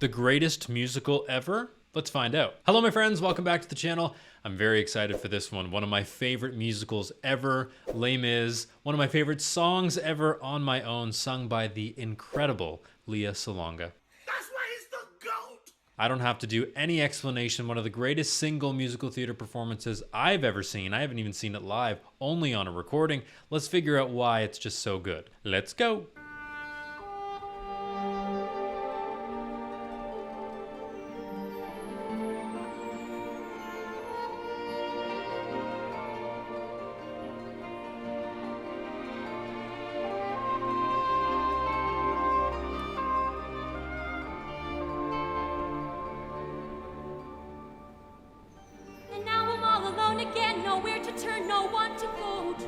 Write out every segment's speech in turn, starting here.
The greatest musical ever? Let's find out. Hello, my friends. Welcome back to the channel. I'm very excited for this one. One of my favorite musicals ever, Les Mis. One of my favorite songs ever on my own, sung by the incredible Lea Salonga. That's why he's the GOAT! I don't have to do any explanation. One of the greatest single musical theater performances I've ever seen. I haven't even seen it live, only on a recording. Let's figure out why it's just so good. Let's go. Again, nowhere to turn, no one to go to.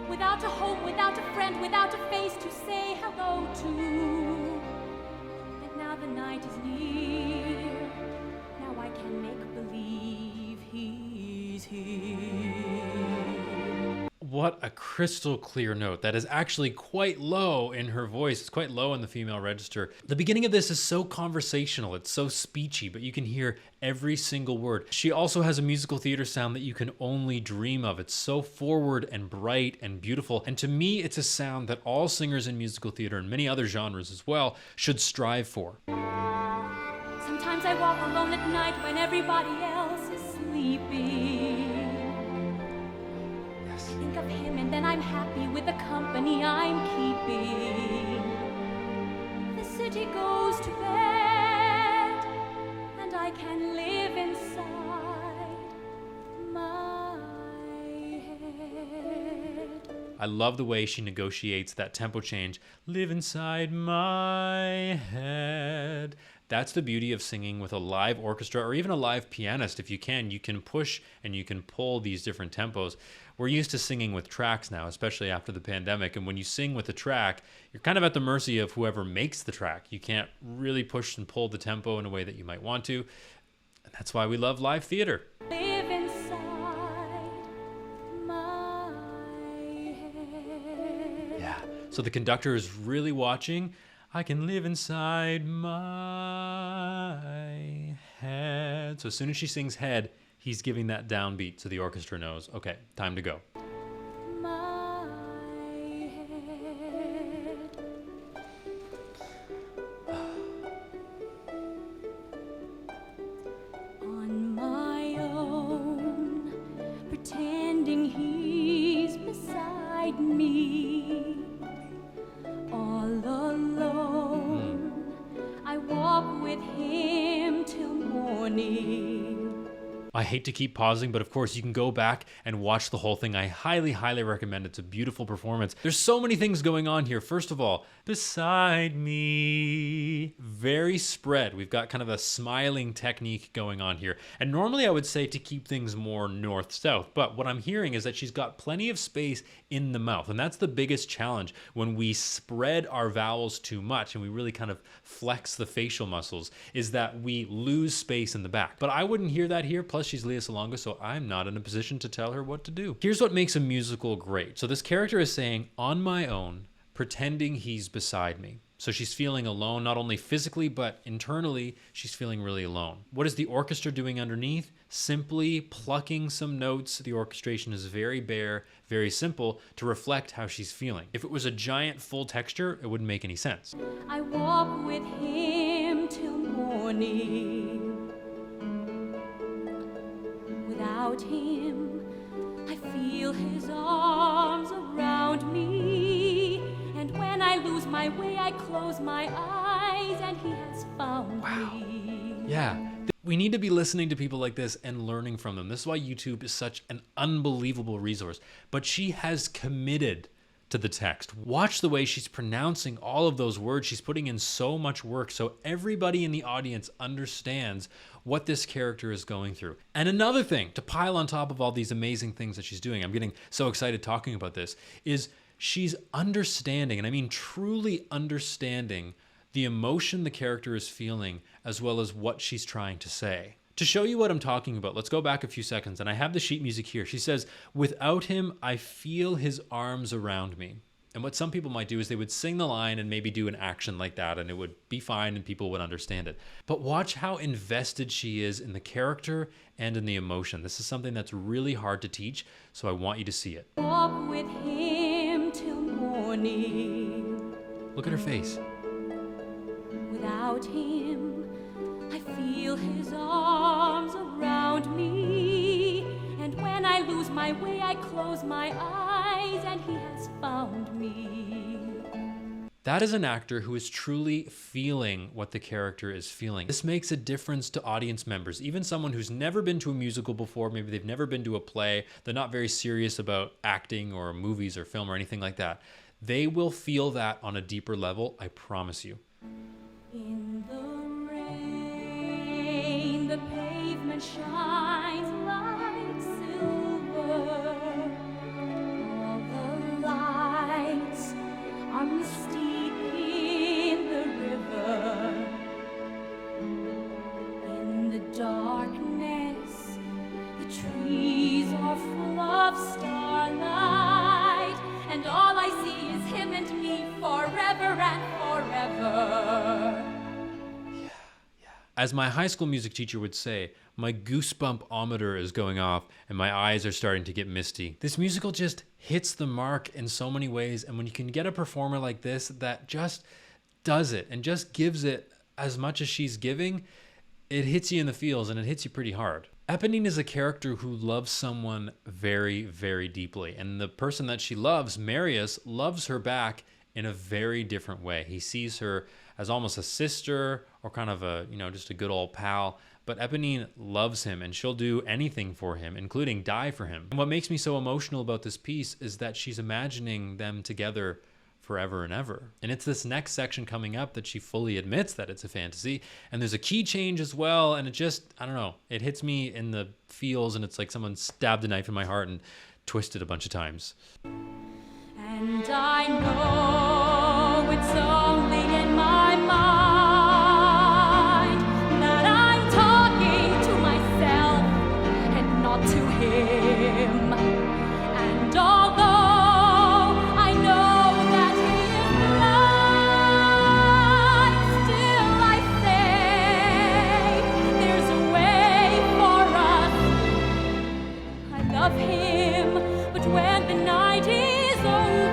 Without a home, without a friend, without a face to say hello to. And now the night is near. Now I can make believe he's here. What a crystal clear note. That is actually quite low in her voice. It's quite low in the female register. The beginning of this is so conversational. It's so speechy, but you can hear every single word. She also has a musical theater sound that you can only dream of. It's so forward and bright and beautiful. And to me, it's a sound that all singers in musical theater and many other genres as well should strive for. Sometimes I walk alone at night when everybody else is sleeping. Think of him and then I'm happy with the company I'm keeping. The city goes to bed and I can live inside my head. I love the way she negotiates that tempo change. Live inside my head. That's the beauty of singing with a live orchestra or even a live pianist. If you can push and you can pull these different tempos. We're used to singing with tracks now, especially after the pandemic. And when you sing with a track, you're kind of at the mercy of whoever makes the track. You can't really push and pull the tempo in a way that you might want to. And that's why we love live theater. Live inside my head. Yeah. So the conductor is really watching. I can live inside my head. So as soon as she sings head, he's giving that downbeat so the orchestra knows, okay, time to go. My head. On my own, pretending he's beside me. All alone, I walk with him till morning. I hate to keep pausing, but of course you can go back and watch the whole thing. I highly, highly recommend it. It's a beautiful performance. There's so many things going on here. First of all, beside me, very spread. We've got kind of a smiling technique going on here. And normally I would say to keep things more north-south, but what I'm hearing is that she's got plenty of space in the mouth. And that's the biggest challenge when we spread our vowels too much and we really kind of flex the facial muscles, is that we lose space in the back. But I wouldn't hear that here. Plus she's Lea Salonga, so I'm not in a position to tell her what to do. Here's what makes a musical great. So this character is saying, on my own, pretending he's beside me. So she's feeling alone, not only physically, but internally, she's feeling really alone. What is the orchestra doing underneath? Simply plucking some notes. The orchestration is very bare, very simple to reflect how she's feeling. If it was a giant full texture, it wouldn't make any sense. I walk with him till morning. Without him, I feel his arms around me. And when I lose my way, I close my eyes and he has found me. Yeah. We need to be listening to people like this and learning from them. This is why YouTube is such an unbelievable resource. But she has committed to the text. Watch the way she's pronouncing all of those words. She's putting in so much work so everybody in the audience understands what this character is going through. And another thing to pile on top of all these amazing things that she's doing, I'm getting so excited talking about this, is she's understanding, and I mean truly understanding, the emotion the character is feeling as well as what she's trying to say. To show you what I'm talking about, let's go back a few seconds, and I have the sheet music here. She says, without him, I feel his arms around me. And what some people might do is they would sing the line and maybe do an action like that, and it would be fine and people would understand it. But watch how invested she is in the character and in the emotion. This is something that's really hard to teach, so I want you to see it. Walk with him till morning. Look at her face. Without him, I feel his arms around me. And when I lose my way, I close my eyes, and he has found me. That is an actor who is truly feeling what the character is feeling. This makes a difference to audience members. Even someone who's never been to a musical before, maybe they've never been to a play, they're not very serious about acting or movies or film or anything like that. They will feel that on a deeper level, I promise you. In the rain, the pavement shines like silver. All the lights are misty in the river. In the darkness, the trees are full of starlight, and all I see is him and me forever and forever. As my high school music teacher would say, my goosebump-ometer is going off and my eyes are starting to get misty. This musical just hits the mark in so many ways, and when you can get a performer like this that just does it and just gives it as much as she's giving, it hits you in the feels and it hits you pretty hard. Eponine is a character who loves someone very, very deeply, and the person that she loves, Marius, loves her back in a very different way. He sees her as almost a sister or kind of a, just a good old pal. But Eponine loves him and she'll do anything for him, including die for him. And what makes me so emotional about this piece is that she's imagining them together forever and ever. And it's this next section coming up that she fully admits that it's a fantasy. And there's a key change as well. And it just, I don't know, it hits me in the feels, and it's like someone stabbed a knife in my heart and twisted a bunch of times. And I know it's only in my mind that I'm talking to myself and not to him. And although I know that he is blind, still I say there's a way for us. I love him, but when the night is over,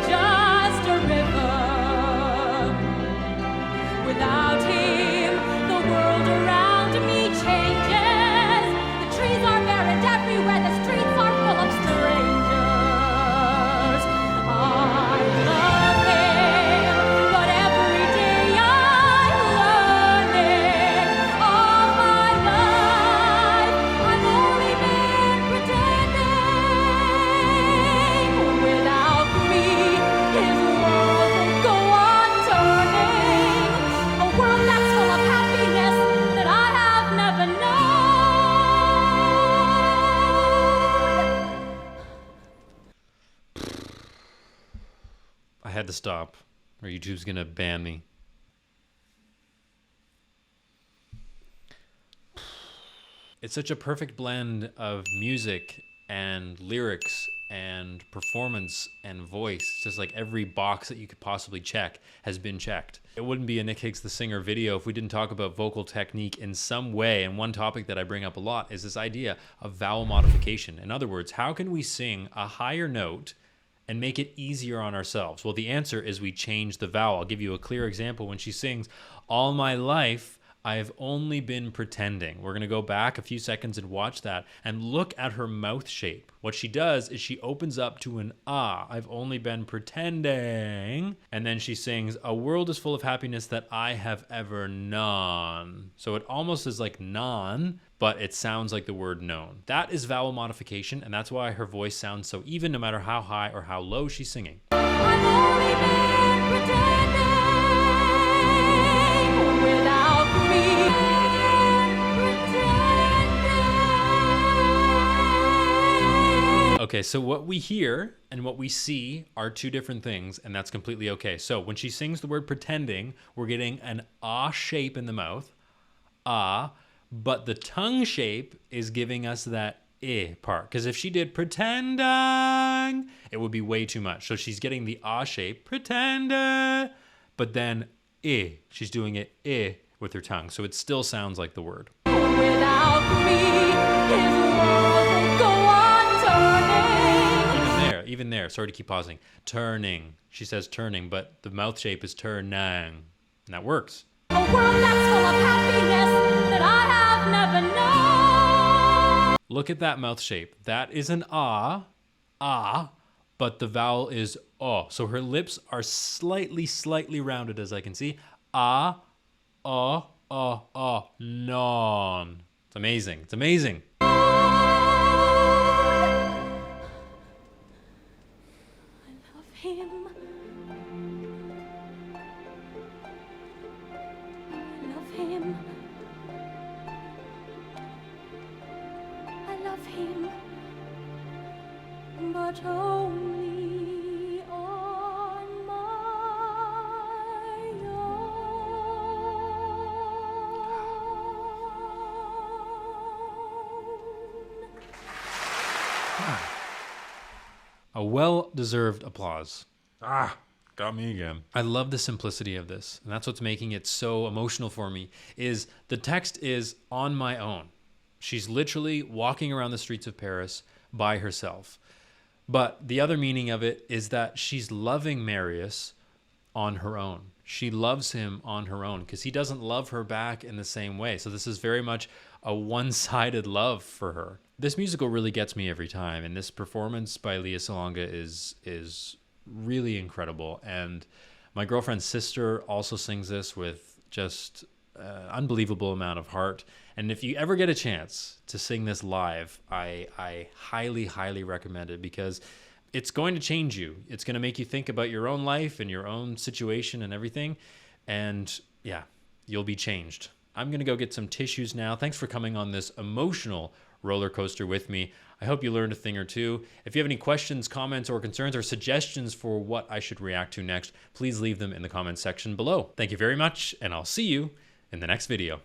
just a river. Without him, the world around me changes. The trees are buried everywhere, the streets are full of strangers. I love him, but every day I'm learning. All my life, I've only been pretending. Without his world will go on turning, a world that's full of happiness that I have never known. I had to stop, or YouTube's gonna ban me. It's such a perfect blend of music and lyrics and performance and voice. It's just like every box that you could possibly check has been checked. It wouldn't be a Nick Higgs the Singer video if we didn't talk about vocal technique in some way. And one topic that I bring up a lot is this idea of vowel modification. In other words, how can we sing a higher note and make it easier on ourselves? Well, the answer is we change the vowel. I'll give you a clear example. When she sings, "All my life, I've only been pretending." We're going to go back a few seconds and watch that and look at her mouth shape. What she does is she opens up to an ah, "I've only been pretending." And then she sings, "A world is full of happiness that I have ever known." So it almost is like non, but it sounds like the word known. That is vowel modification, and that's why her voice sounds so even no matter how high or how low she's singing. I've only been pretending without Okay, so what we hear and what we see are two different things, and that's completely okay. So when she sings the word pretending, we're getting an ah shape in the mouth, ah, but the tongue shape is giving us that part. Because if she did pretending, it would be way too much. So she's getting the ah shape, pretender, but then she's doing it with her tongue. So it still sounds like the word. Without me, his world will go on turning. Even there, sorry to keep pausing. Turning. She says turning, but the mouth shape is turning. And that works. A world that's full of happiness that I have never known. Look at that mouth shape. That is an ah, but the vowel is o. So her lips are slightly rounded, as I can see. Ah, non. It's amazing. It's amazing. Him. I love him, but only on my own. A well-deserved applause. Got me again. I love the simplicity of this, and that's what's making it so emotional for me, is the text is on my own. She's literally walking around the streets of Paris by herself. But the other meaning of it is that she's loving Marius on her own. She loves him on her own because he doesn't love her back in the same way. So this is very much a one-sided love for her. This musical really gets me every time, and this performance by Lea Salonga is really incredible. And my girlfriend's sister also sings this with just unbelievable amount of heart. And if you ever get a chance to sing this live, I highly recommend it, because it's going to change you. It's going to make you think about your own life and your own situation and everything. And yeah, you'll be changed. I'm going to go get some tissues now. Thanks for coming on this emotional roller coaster with me. I hope you learned a thing or two. If you have any questions, comments, or concerns, or suggestions for what I should react to next, please leave them in the comments section below. Thank you very much, and I'll see you in the next video.